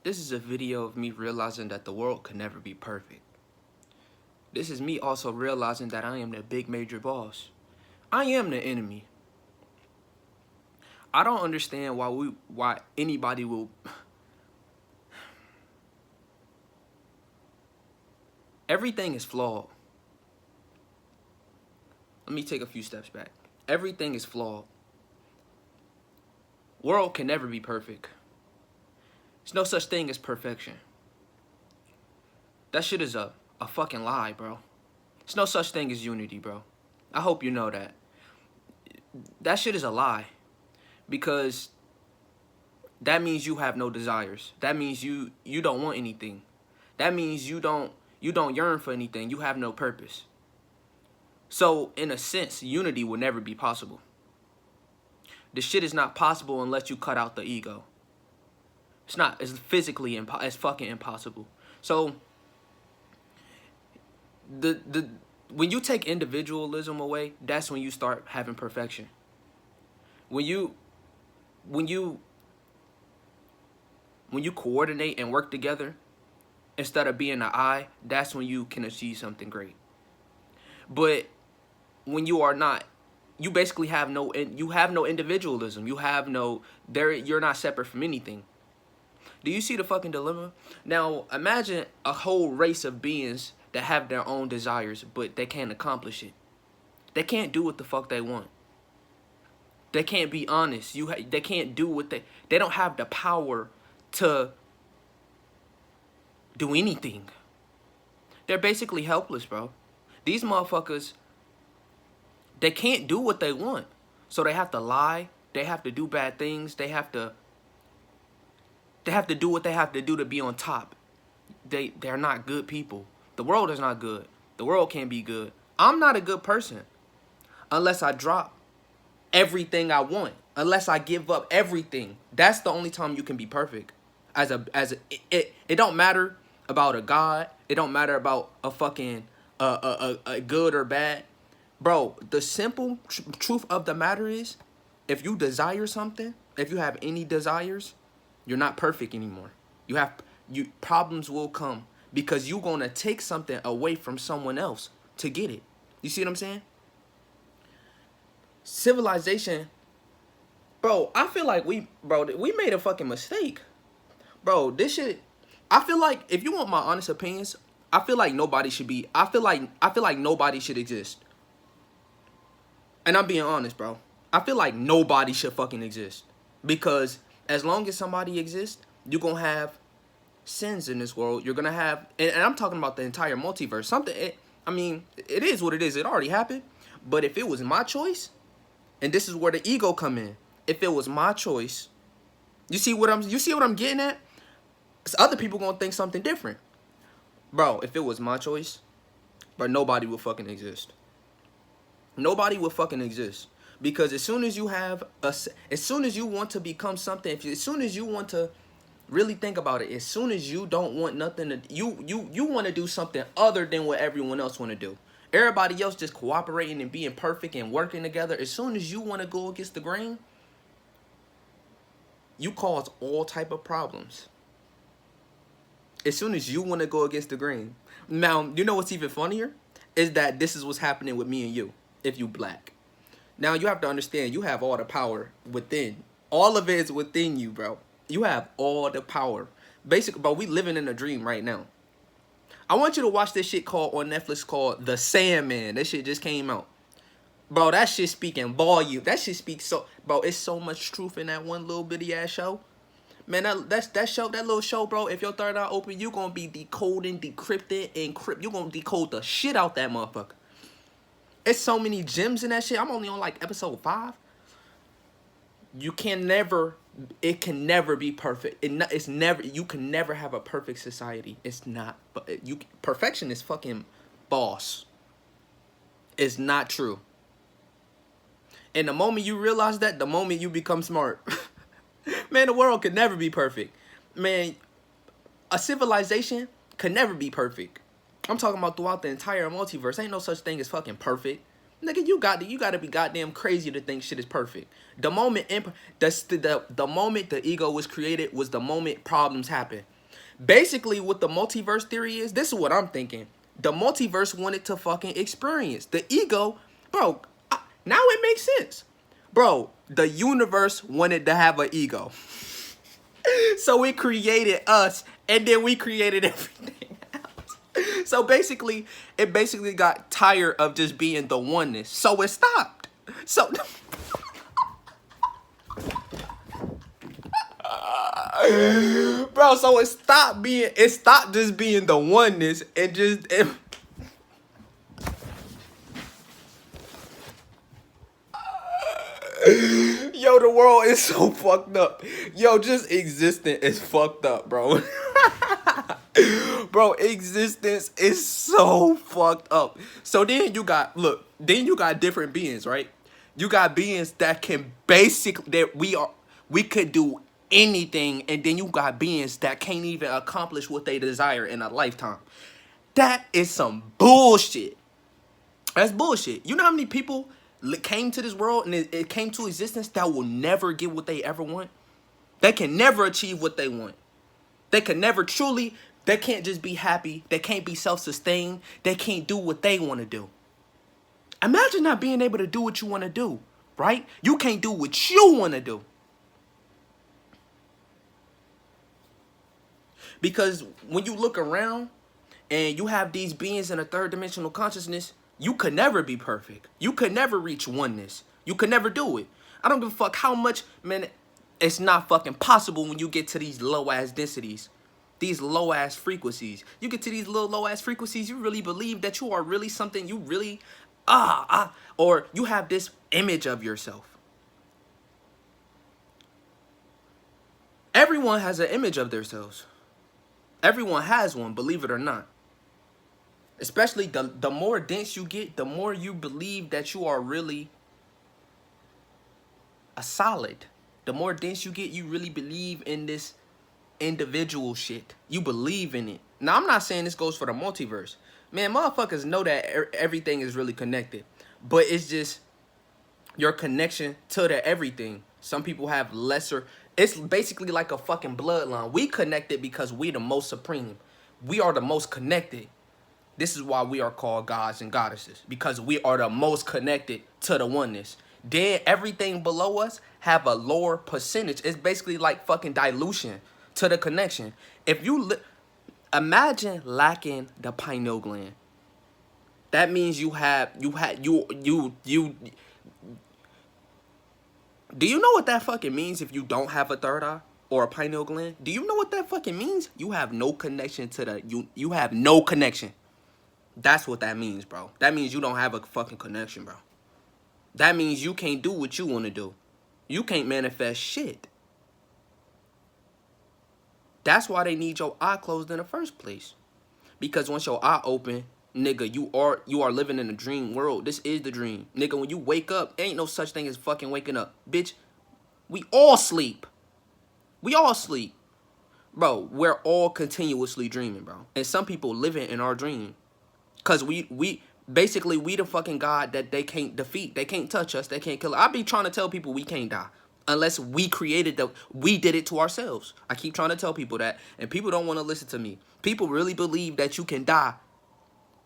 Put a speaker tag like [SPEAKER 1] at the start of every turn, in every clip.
[SPEAKER 1] This is a video of me realizing that the world could never be perfect. This is me also realizing that I am the big major boss. I am the enemy. I don't understand why anybody will... Everything is flawed. Let me take a few steps back. Everything is flawed. World can never be perfect. There's no such thing as perfection. That shit is a fucking lie, bro. There's no such thing as unity, bro. I hope you know that. That shit is a lie. Because that means you have no desires. That means you don't want anything. That means you don't yearn for anything. You have no purpose. So, in a sense, unity will never be possible. This shit is not possible unless you cut out the ego. It's not. It's physically it's fucking impossible. So, when you take individualism away, that's when you start having perfection. When you coordinate and work together instead of being an I, that's when you can achieve something great. But when you are not, you basically have no individualism. You're not separate from anything. Do you see the fucking dilemma? Now, imagine a whole race of beings that have their own desires, but they can't accomplish it. They can't do what the fuck they want. They can't be honest. They can't do what they don't have the power to do anything. They're basically helpless, bro. These motherfuckers, they can't do what they want. So they have to lie. They have to do bad things. They have to do what they have to do to be on top. They're not good people. The world is not good. The world can't be good. I'm not a good person unless I drop everything I want. Unless I give up everything. That's the only time you can be perfect. It don't matter about a God. It don't matter about a fucking a good or bad. Bro, the simple truth of the matter is, if you desire something, if you have any desires, you're not perfect anymore. Problems will come because you're gonna take something away from someone else to get it. You see what I'm saying? Civilization, bro, I feel like we made a fucking mistake. Bro, this shit, I feel like, if you want my honest opinions, I feel like nobody should exist. And I'm being honest, bro. I feel like nobody should fucking exist. Because as long as somebody exists, you're going to have sins in this world. You're going to have, and I'm talking about the entire multiverse. It is what it is. It already happened. But if it was my choice, and this is where the ego come in. If it was my choice, you see what I'm getting at? Other people going to think something different. Bro, if it was my choice, but nobody would fucking exist. Nobody would fucking exist. Because as soon as you want to become something, as soon as you want to really think about it, as soon as you don't want nothing you want to do something other than what everyone else want to do. Everybody else just cooperating and being perfect and working together. As soon as you want to go against the grain, you cause all type of problems. As soon as you want to go against the grain. Now, you know what's even funnier? Is that this is what's happening with me and you, if you black. Now, you have to understand, you have all the power within. All of it is within you, bro. You have all the power. Basically, bro, we living in a dream right now. I want you to watch this shit on Netflix called The Sandman. That shit just came out. Bro, that shit speaking volume. That shit speaks so... Bro, it's so much truth in that one little bitty ass show. Man, that little show, bro, if your third eye open, you gonna be decoding, decrypting, you gonna decode the shit out that motherfucker. It's so many gems in that shit. I'm only on like episode 5. It can never be perfect. You can never have a perfect society. It's not. Perfection is fucking boss. It's not true. And the moment you realize that, the moment you become smart. Man, the world could never be perfect. Man, a civilization could never be perfect. I'm talking about throughout the entire multiverse. Ain't no such thing as fucking perfect. Nigga, you gotta be goddamn crazy to think shit is perfect. The moment the moment the ego was created was the moment problems happen. Basically, what the multiverse theory is, this is what I'm thinking. The multiverse wanted to fucking experience. The ego, bro, now it makes sense. Bro, the universe wanted to have an ego. So it created us, and then we created everything else. So basically, it basically got tired of just being the oneness. So it stopped. So... Bro, so it stopped just being the oneness and just... Yo, the world is so fucked up. Yo, just existing is fucked up, bro. Bro, existence is so fucked up. So then you got, look, then you got different beings, right? You got beings that can basically, we could do anything, and then you got beings that can't even accomplish what they desire in a lifetime. That is some bullshit. That's bullshit. You know how many people came to this world and it came to existence that will never get what they ever want? They can never achieve what they want. They can never truly, they can't just be happy. They can't be self-sustained. They can't do what they want to do. Imagine not being able to do what you want to do, right? You can't do what you want to do. Because when you look around and you have these beings in a third dimensional consciousness, you could never be perfect. You could never reach oneness. You could never do it. I don't give a fuck how much, man, it's not fucking possible when you get to these low-ass densities. These low-ass frequencies. You get to these little low-ass frequencies, you really believe that you are really something, you really, or you have this image of yourself. Everyone has an image of themselves. Everyone has one, believe it or not. Especially the more dense you get, the more you believe that you are really a solid. The more dense you get, you really believe in this individual shit. You believe in it. Now, I'm not saying this goes for the multiverse. Man, motherfuckers know that everything is really connected. But it's just your connection to the everything. Some people have lesser. It's basically like a fucking bloodline. We connected because we the most supreme. We are the most connected. This is why we are called gods and goddesses. Because we are the most connected to the oneness. Then everything below us have a lower percentage. It's basically like fucking dilution to the connection. If you imagine lacking the pineal gland. That means you do you know what that fucking means if you don't have a third eye or a pineal gland? Do you know what that fucking means? You have no connection to the you have no connection. That's what that means, bro. That means you don't have a fucking connection, bro. That means you can't do what you want to do. You can't manifest shit. That's why they need your eye closed in the first place. Because once your eye open, nigga, you are living in a dream world. This is the dream. Nigga, when you wake up, ain't no such thing as fucking waking up. Bitch, we all sleep. We all sleep. Bro, we're all continuously dreaming, bro. And some people living in our dream. Because we basically, we the fucking God that they can't defeat. They can't touch us. They can't kill us. I be trying to tell people we can't die. Unless we created we did it to ourselves. I keep trying to tell people that. And people don't want to listen to me. People really believe that you can die.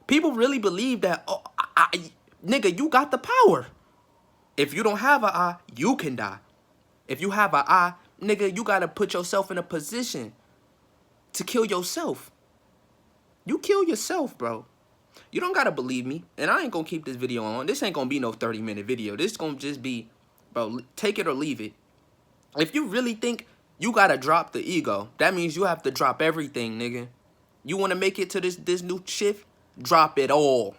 [SPEAKER 1] People really believe that, oh, nigga, you got the power. If you don't have an eye, you can die. If you have an eye, nigga, you got to put yourself in a position to kill yourself. You kill yourself, bro. You don't got to believe me. And I ain't going to keep this video on. This ain't going to be no 30-minute video. This going to just be, bro, take it or leave it. If you really think you got to drop the ego, that means you have to drop everything, nigga. You want to make it to this new shift? Drop it all.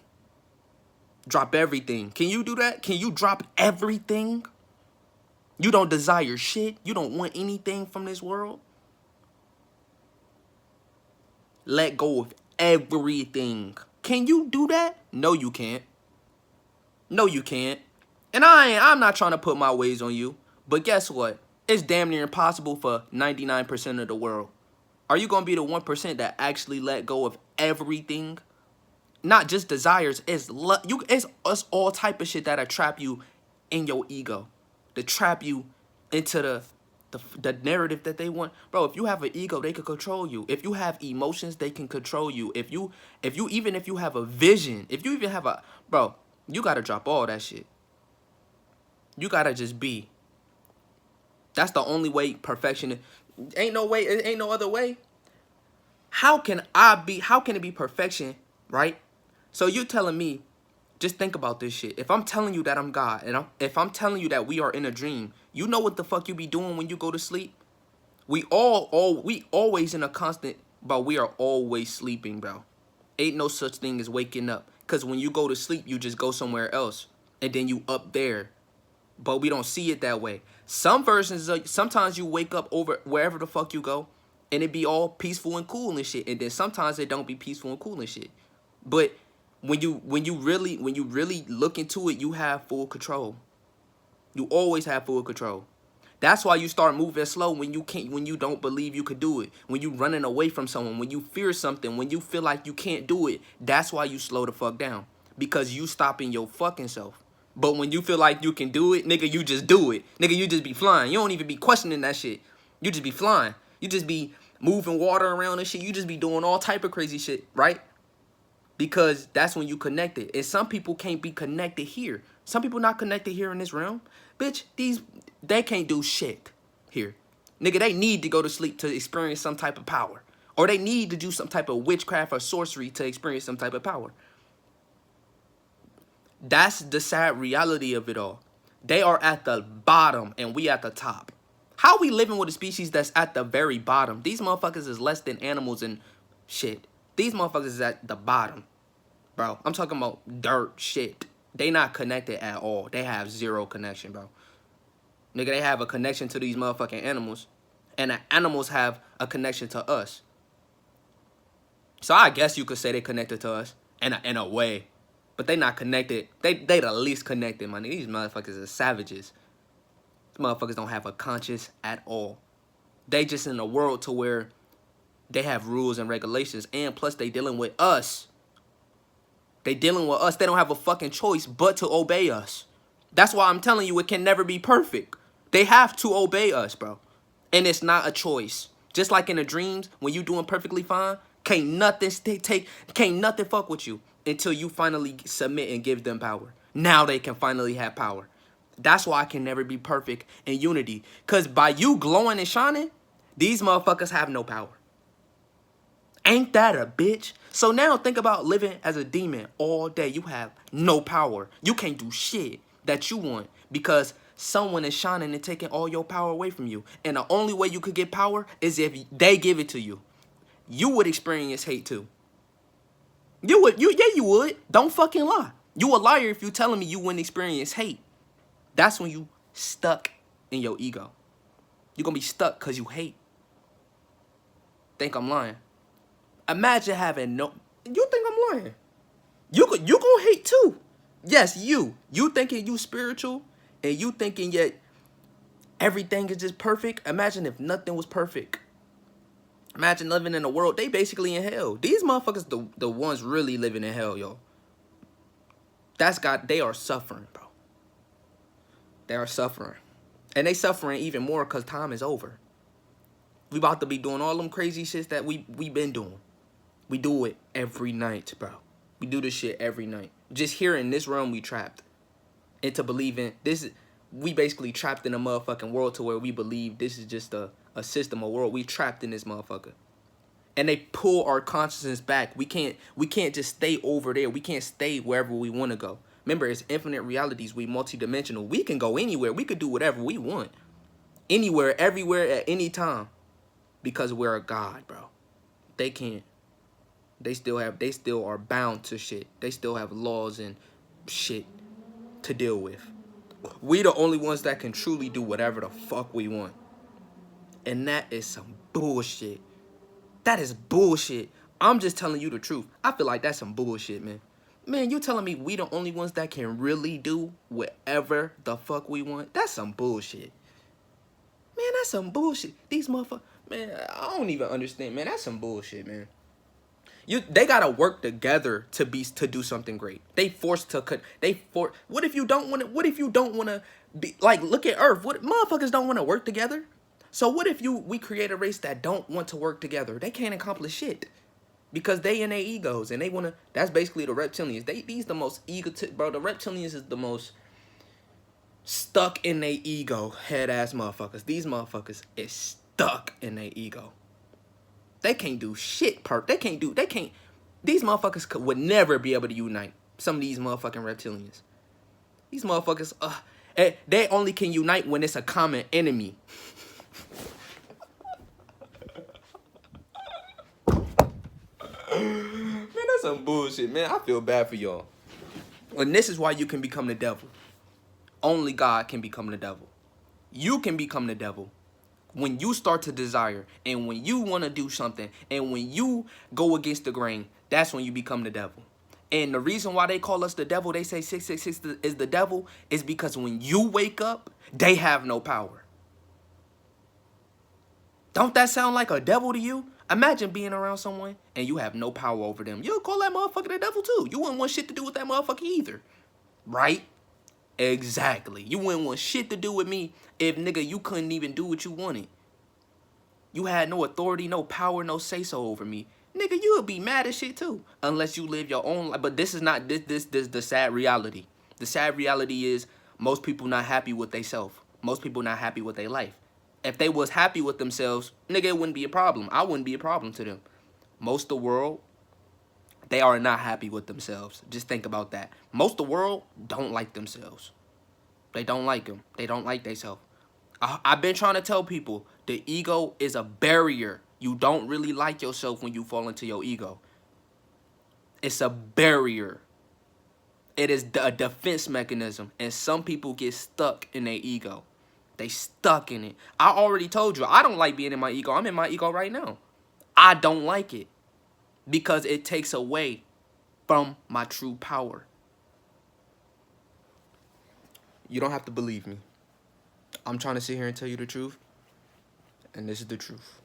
[SPEAKER 1] Drop everything. Can you do that? Can you drop everything? You don't desire shit. You don't want anything from this world. Let go of everything. Can you do that? No, you can't. No, you can't. And I'm not trying to put my ways on you. But guess what? It's damn near impossible for 99% of the world. Are you going to be the 1% that actually let go of everything? Not just desires. It's all type of shit that'll trap you in your ego. To trap you into the narrative that they want. Bro, if you have an ego, they can control you. If you have emotions, they can control you. If you even if you have a vision, if you even have a, bro, you gotta drop all that shit. You gotta just be. That's the only way perfection. Ain't no way. It ain't no other way. How can it be perfection, right? So you telling me, just think about this shit. If I'm telling you that I'm God, and if I'm telling you that we are in a dream, you know what the fuck you be doing when you go to sleep? We always in a constant, but we are always sleeping, bro. Ain't no such thing as waking up. Cause when you go to sleep, you just go somewhere else, and then you up there. But we don't see it that way. Some versions of, sometimes you wake up over wherever the fuck you go, and it be all peaceful and cool and shit. And then sometimes it don't be peaceful and cool and shit. But when you really look into it, you have full control. You always have full control. That's why you start moving slow when you don't believe you could do it. When you running away from someone, when you fear something, when you feel like you can't do it, that's why you slow the fuck down. Because you stopping your fucking self. But when you feel like you can do it, nigga, you just do it. Nigga, you just be flying. You don't even be questioning that shit. You just be flying. You just be moving water around and shit. You just be doing all type of crazy shit, right? Because that's when you connected. And some people can't be connected here. Some people not connected here in this realm. Bitch, they can't do shit here. Nigga, they need to go to sleep to experience some type of power. Or they need to do some type of witchcraft or sorcery to experience some type of power. That's the sad reality of it all. They are at the bottom and we at the top. How we living with a species that's at the very bottom? These motherfuckers is less than animals and shit. These motherfuckers is at the bottom. Bro, I'm talking about dirt shit. They not connected at all. They have zero connection, bro. Nigga, they have a connection to these motherfucking animals. And the animals have a connection to us. So I guess you could say they connected to us in a way. But they not connected. They the least connected, man. These motherfuckers are savages. These motherfuckers don't have a conscience at all. They just in a world to where they have rules and regulations. And plus they dealing with us. They dealing with us. They don't have a fucking choice but to obey us. That's why I'm telling you it can never be perfect. They have to obey us, bro. And it's not a choice. Just like in the dreams, when you doing perfectly fine, can't nothing fuck with you until you finally submit and give them power. Now they can finally have power. That's why I can never be perfect in unity. Because by you glowing and shining, these motherfuckers have no power. Ain't that a bitch? So now think about living as a demon all day. You have no power. You can't do shit that you want because someone is shining and taking all your power away from you. And the only way you could get power is if they give it to you. You would experience hate too. You would. Don't fucking lie. You a liar if you telling me you wouldn't experience hate. That's when you stuck in your ego. You're gonna be stuck because you hate. Think I'm lying. Imagine having no... You think I'm lying. You gonna hate too. Yes, you. You thinking you spiritual and you thinking yet everything is just perfect. Imagine if nothing was perfect. Imagine living in a world, they basically in hell. These motherfuckers, the ones really living in hell, yo. They are suffering, bro. They are suffering. And they suffering even more because time is over. We about to be doing all them crazy shits that we been doing. We do it every night, bro. We do this shit every night. Just here in this realm, we trapped. Into believing this, we basically trapped in a motherfucking world to where we believe this is just a system, a world. We trapped in this motherfucker. And they pull our consciousness back. We can't just stay over there. We can't stay wherever we want to go. Remember, it's infinite realities. We multidimensional. We can go anywhere. We could do whatever we want. Anywhere, everywhere, at any time. Because we're a god, bro. They can't. They still are bound to shit. They still have laws and shit to deal with. We the only ones that can truly do whatever the fuck we want. And that is some bullshit. That is bullshit. I'm just telling you the truth. I feel like that's some bullshit, man. Man, you telling me we the only ones that can really do whatever the fuck we want? That's some bullshit. Man, that's some bullshit. These motherfuckers, man, I don't even understand, man. That's some bullshit, man. They gotta work together to do something great. What if you don't want to be like, look at Earth. What motherfuckers don't want to work together? So what if we create a race that don't want to work together? They can't accomplish shit. Because they in their egos and they wanna. That's basically the reptilians. These the most bro. The reptilians is the most stuck in their ego, head ass motherfuckers. These motherfuckers is stuck in their ego. They can't do shit. They can't. These motherfuckers would never be able to unite. Some of these motherfucking reptilians. These motherfuckers, they only can unite when it's a common enemy. Man, that's some bullshit, man. I feel bad for y'all. And this is why you can become the devil. Only God can become the devil. You can become the devil when you start to desire and when you want to do something and when you go against the grain. That's when you become the devil. And the reason why they call us the devil, they say 666 is the devil, is because when you wake up, they have no power. Don't that sound like a devil to you? Imagine being around someone and you have no power over them. You'll call that motherfucker the devil too. You wouldn't want shit to do with that motherfucker either. Right? Exactly. You wouldn't want shit to do with me if, nigga, you couldn't even do what you wanted. You had no authority, no power, no say-so over me. Nigga, you would be mad as shit too. Unless you live your own life. But this is not, this the sad reality. The sad reality is most people not happy with themselves. Most people not happy with their life. If they was happy with themselves, nigga, it wouldn't be a problem. I wouldn't be a problem to them. Most of the world, they are not happy with themselves. Just think about that. Most of the world don't like themselves. They don't like them. They don't like themselves. I've been trying to tell people the ego is a barrier. You don't really like yourself when you fall into your ego. It's a barrier. It is a defense mechanism. And some people get stuck in their ego. They stuck in it. I already told you, I don't like being in my ego. I'm in my ego right now. I don't like it because it takes away from my true power. You don't have to believe me. I'm trying to sit here and tell you the truth, and this is the truth.